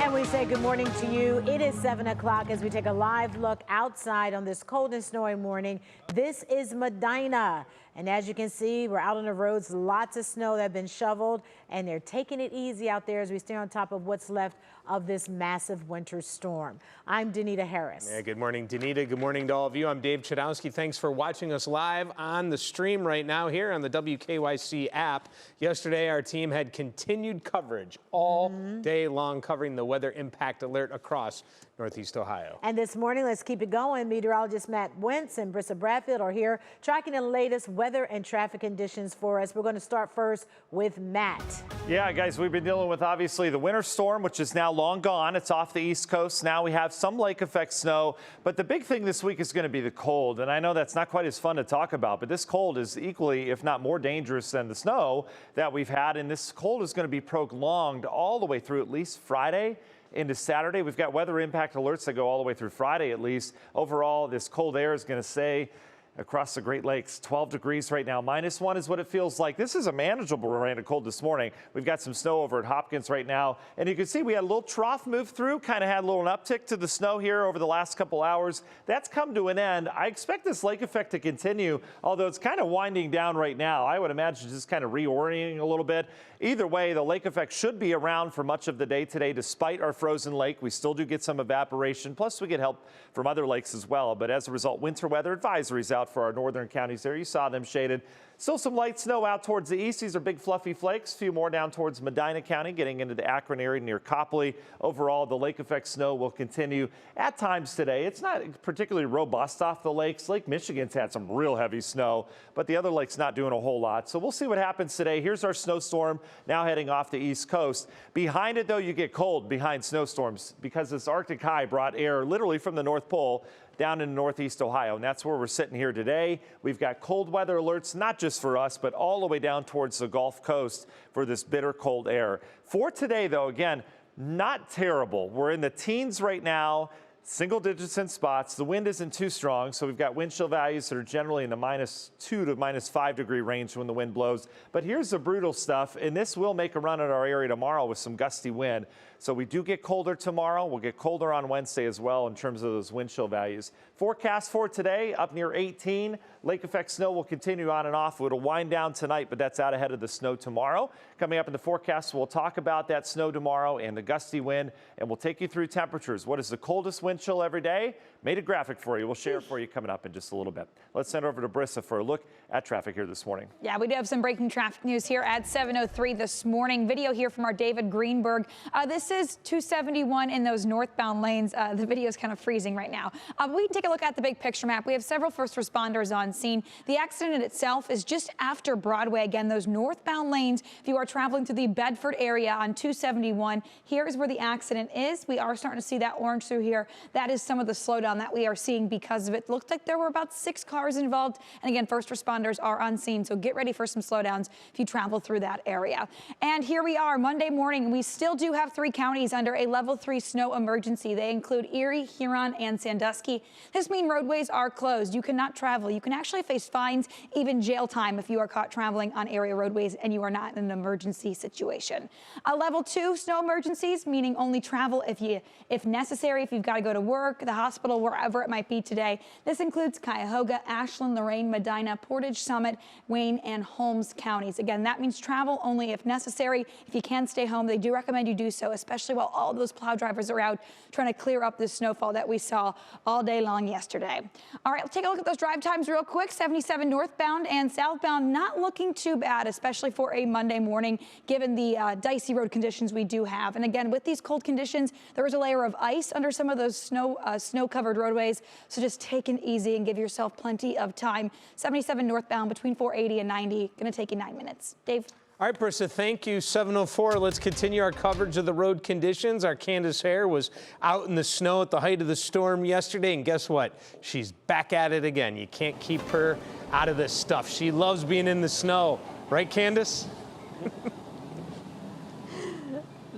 And we say good morning to you. It is 7 o'clock as we take a live look outside on this cold and snowy morning. This is Medina. And as you can see, we're out on the roads, lots of snow that have been shoveled, and they're taking it easy out there as we stay on top of what's left of this massive winter storm. I'm Danita Harris. Yeah, good morning, Danita. Good morning to all of you. I'm Dave Chudowski. Thanks for watching us live on the stream right now here on the WKYC app. Yesterday, our team had continued coverage all day long, covering the weather impact alert across Northeast Ohio. And this morning, let's keep it going. Meteorologist Matt Wentz and Brissa Bradfield are here tracking the latest weather and traffic conditions for us. We're going to start first with Matt. Yeah, guys, we've been dealing with obviously the winter storm, which is now long gone. It's off the East Coast. Now we have some lake effect snow, but the big thing this week is going to be the cold. And I know that's not quite as fun to talk about, but this cold is equally, if not more dangerous than the snow that we've had. And this cold is going to be prolonged all the way through at least Friday into Saturday. We've got weather impact alerts that go all the way through Friday at least. Overall, this cold air is going to stay across the Great Lakes. 12 degrees right now. -1 is what it feels like. This is a manageable rain of cold this morning. We've got some snow over at Hopkins right now. And you can see we had a little trough move through, kind of had a little uptick to the snow here over the last couple hours. That's come to an end. I expect this lake effect to continue, although it's kind of winding down right now. I would imagine just kind of reorienting a little bit. Either way, the lake effect should be around for much of the day today, despite our frozen lake. We still do get some evaporation, plus we get help from other lakes as well. But as a result, winter weather advisories out for our northern counties there. You saw them shaded. Still some light snow out towards the east. These are big fluffy flakes. A few more down towards Medina County, getting into the Akron area near Copley. Overall, the lake effect snow will continue at times today. It's not particularly robust off the lakes. Lake Michigan's had some real heavy snow, but the other lake's not doing a whole lot. So we'll see what happens today. Here's our snowstorm now heading off the east coast. Behind it, though, you get cold behind snowstorms because this Arctic high brought air literally from the North Pole down in Northeast Ohio, and that's where we're sitting here today. We've got cold weather alerts, not just for us, but all the way down towards the Gulf Coast for this bitter cold air. For today, though, again, not terrible. We're in the teens right now, single digits in spots. The wind isn't too strong, so we've got wind chill values that are generally in the -2 to -5 degree range when the wind blows. But here's the brutal stuff, and this will make a run at our area tomorrow with some gusty wind. So we do get colder tomorrow. We'll get colder on Wednesday as well in terms of those wind chill values. Forecast for today, up near 18. Lake effect snow will continue on and off. It'll wind down tonight, but that's out ahead of the snow tomorrow. Coming up in the forecast, we'll talk about that snow tomorrow and the gusty wind, and we'll take you through temperatures. What is the coldest wind chill every day? Made a graphic for you. We'll share it for you coming up in just a little bit. Let's send it over to Brissa for a look at traffic here this morning. Yeah, we do have some breaking traffic news here at 7:03 this morning. Video here from our David Greenberg. This is 271 in those northbound lanes. The video is kind of freezing right now. We can take a look at the big picture map. We have several first responders on scene. The accident itself is just after Broadway. Again, those northbound lanes, if you are traveling through the Bedford area on 271, here is where the accident is. We are starting to see that orange through here. That is some of the slowdown that we are seeing because of it. Looked like there were about 6 cars involved. And again, first responders are on scene, so get ready for some slowdowns if you travel through that area. And here we are, Monday morning. We still do have 3 counties under a level 3 snow emergency. They include Erie, Huron, and Sandusky. This means roadways are closed. You cannot travel. You can actually face fines, even jail time if you are caught traveling on area roadways and you are not in an emergency situation. A level 2 snow emergencies, meaning only travel if necessary, if you've got to go to work, the hospital, wherever it might be today. This includes Cuyahoga, Ashland, Lorain, Medina, Portage, Summit, Wayne, and Holmes counties. Again, that means travel only if necessary. If you can stay home, they do recommend you do so, especially while all those plow drivers are out trying to clear up this snowfall that we saw all day long yesterday. All right, let's take a look at those drive times real quick. 77 northbound and southbound, not looking too bad, especially for a Monday morning, given the dicey road conditions we do have. And again, with these cold conditions, there is a layer of ice under some of those snow-covered roadways. So just take it easy and give yourself plenty of time. 77 northbound between 480 and 90. Going to take you 9 minutes. Dave? All right, Brissa, thank you. 7:04. Let's continue our coverage of the road conditions. Our Candace Hare was out in the snow at the height of the storm yesterday, and guess what? She's back at it again. You can't keep her out of this stuff. She loves being in the snow. Right, Candace?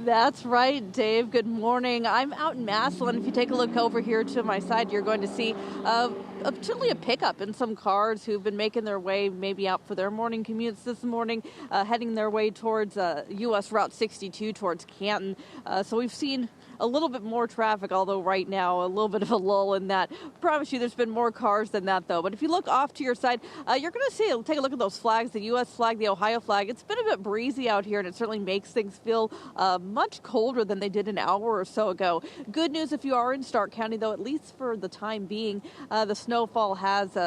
That's right, Dave. Good morning. I'm out in Massillon. If you take a look over here to my side, you're going to see certainly a pickup and some cars who've been making their way maybe out for their morning commutes this morning, heading their way towards U.S. Route 62 towards Canton. So we've seen a little bit more traffic, although right now a little bit of a lull in that. Promise you there's been more cars than that, though. But if you look off to your side, you're going to see, take a look at those flags, the U.S. flag, the Ohio flag. It's been a bit breezy out here, and it certainly makes things feel much colder than they did an hour or so ago. Good news if you are in Stark County, though, at least for the time being, the snowfall has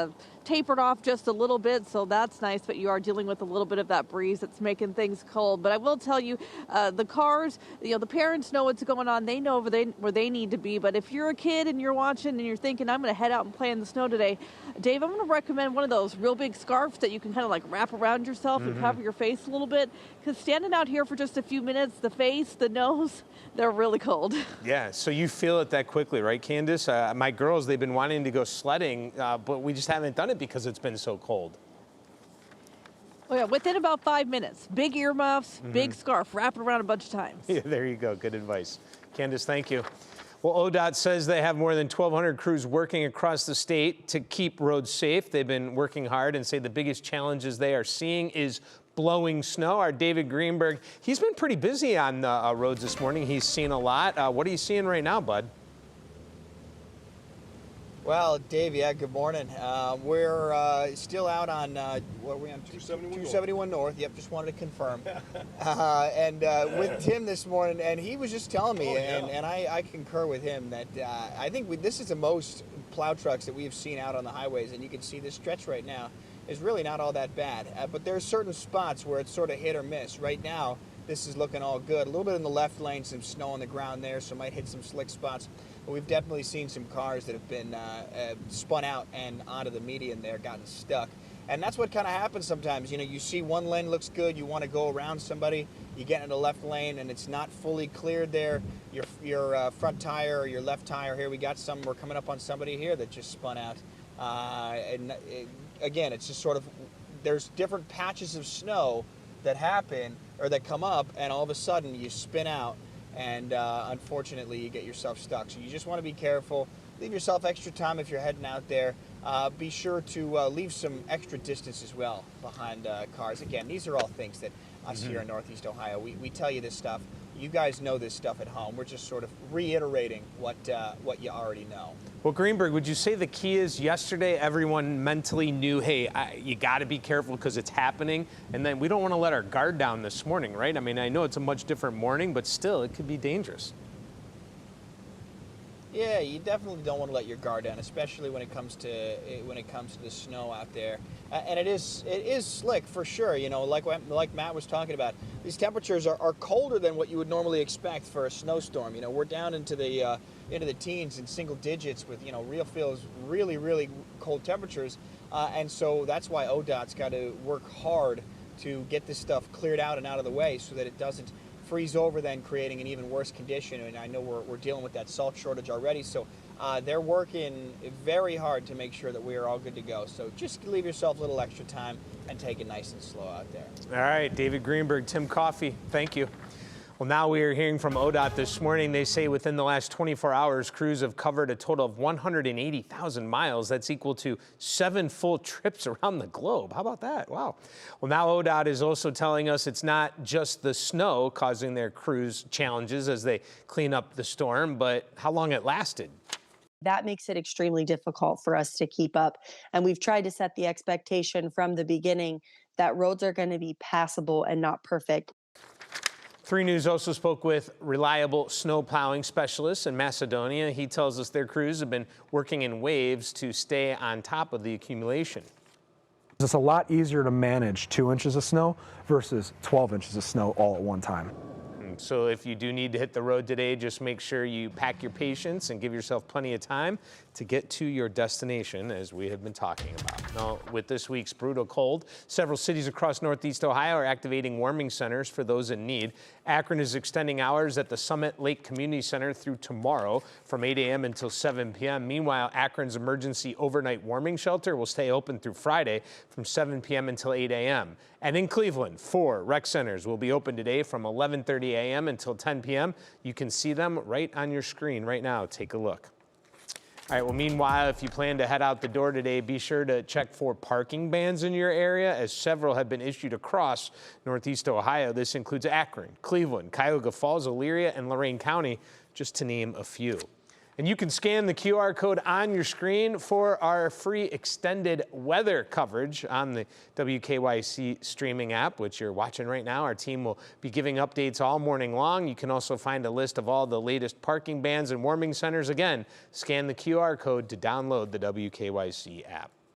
tapered off just a little bit, so that's nice, but you are dealing with a little bit of that breeze that's making things cold. But I will tell you, the cars, the parents know what's going on. They know where they need to be. But if you're a kid and you're watching and you're thinking, I'm going to head out and play in the snow today, Dave, I'm going to recommend one of those real big scarves that you can kind of like wrap around yourself and cover your face a little bit, because standing out here for just a few minutes, the face, the nose, they're really cold. Yeah, so you feel it that quickly, right, Candace? My girls, they've been wanting to go sledding, but we just haven't done it because it's been so cold. Oh yeah, within about 5 minutes. Big earmuffs, big scarf, wrap it around a bunch of times. Yeah, there you go. Good advice. Candace, thank you. Well, ODOT says they have more than 1,200 crews working across the state to keep roads safe. They've been working hard and say the biggest challenges they are seeing is blowing snow. Our David Greenberg, he's been pretty busy on the roads this morning. He's seen a lot. What are you seeing right now, bud? Well, Dave, yeah, good morning. We're still out on, what are we on? 271 North. Yep, just wanted to confirm. And with Tim this morning, and he was just telling me, and I concur with him, that I think this is the most plow trucks that we have seen out on the highways, and you can see this stretch right now is really not all that bad. But there are certain spots where it's sort of hit or miss. Right now, this is looking all good. A little bit in the left lane, some snow on the ground there, so might hit some slick spots. But we've definitely seen some cars that have been spun out and onto the median there, gotten stuck. And that's what kind of happens sometimes. You know, you see one lane looks good, you want to go around somebody, you get in the left lane and it's not fully cleared there. Your front tire or your left tire, here we got some, we're coming up on somebody here that just spun out. Again, it's just sort of, there's different patches of snow that happen or that come up, and all of a sudden you spin out, and unfortunately you get yourself stuck. So you just want to be careful. Leave yourself extra time if you're heading out there. Be sure to leave some extra distance as well behind cars. Again, these are all things that us here in Northeast Ohio, we tell you this stuff. You guys know this stuff at home. We're just sort of reiterating what you already know. Well, Greenberg, would you say the key is yesterday everyone mentally knew, hey, you got to be careful because it's happening, and then we don't want to let our guard down this morning, right? I mean, I know it's a much different morning, but still, it could be dangerous. Yeah, you definitely don't want to let your guard down, especially when it comes to the snow out there. And it is slick for sure. You know, like Matt was talking about, these temperatures are colder than what you would normally expect for a snowstorm. You know, we're down into the teens and single digits with, you know, real feels really cold temperatures, and so that's why ODOT's got to work hard to get this stuff cleared out and out of the way so that it doesn't freeze over, then creating an even worse condition. And I know we're dealing with that salt shortage already, so they're working very hard to make sure that we are all good to go. So just leave yourself a little extra time and take it nice and slow out there. All right, David Greenberg, Tim Coffey, thank you. Well, now we are hearing from ODOT this morning. They say within the last 24 hours, crews have covered a total of 180,000 miles. That's equal to 7 full trips around the globe. How about that? Wow. Well, now ODOT is also telling us it's not just the snow causing their crews challenges as they clean up the storm, but how long it lasted. That makes it extremely difficult for us to keep up. And we've tried to set the expectation from the beginning that roads are going to be passable and not perfect. 3 News also spoke with reliable snow plowing specialists in Macedonia. He tells us their crews have been working in waves to stay on top of the accumulation. It's a lot easier to manage 2 inches of snow versus 12 inches of snow all at one time. So if you do need to hit the road today, just make sure you pack your patience and give yourself plenty of time to get to your destination, as we have been talking about. Now, with this week's brutal cold, several cities across Northeast Ohio are activating warming centers for those in need. Akron is extending hours at the Summit Lake Community Center through tomorrow from 8 a.m. until 7 p.m. Meanwhile, Akron's emergency overnight warming shelter will stay open through Friday from 7 p.m. until 8 a.m. And in Cleveland, 4 rec centers will be open today from 11:30 a.m. until 10 p.m. You can see them right on your screen right now. Take a look. All right, well, meanwhile, if you plan to head out the door today, be sure to check for parking bans in your area, as several have been issued across Northeast Ohio. This includes Akron, Cleveland, Cuyahoga Falls, Elyria, and Lorain County. just to name a few. And you can scan the QR code on your screen for our free extended weather coverage on the WKYC streaming app, which you're watching right now. Our team will be giving updates all morning long. You can also find a list of all the latest parking bans and warming centers. Again, scan the QR code to download the WKYC app.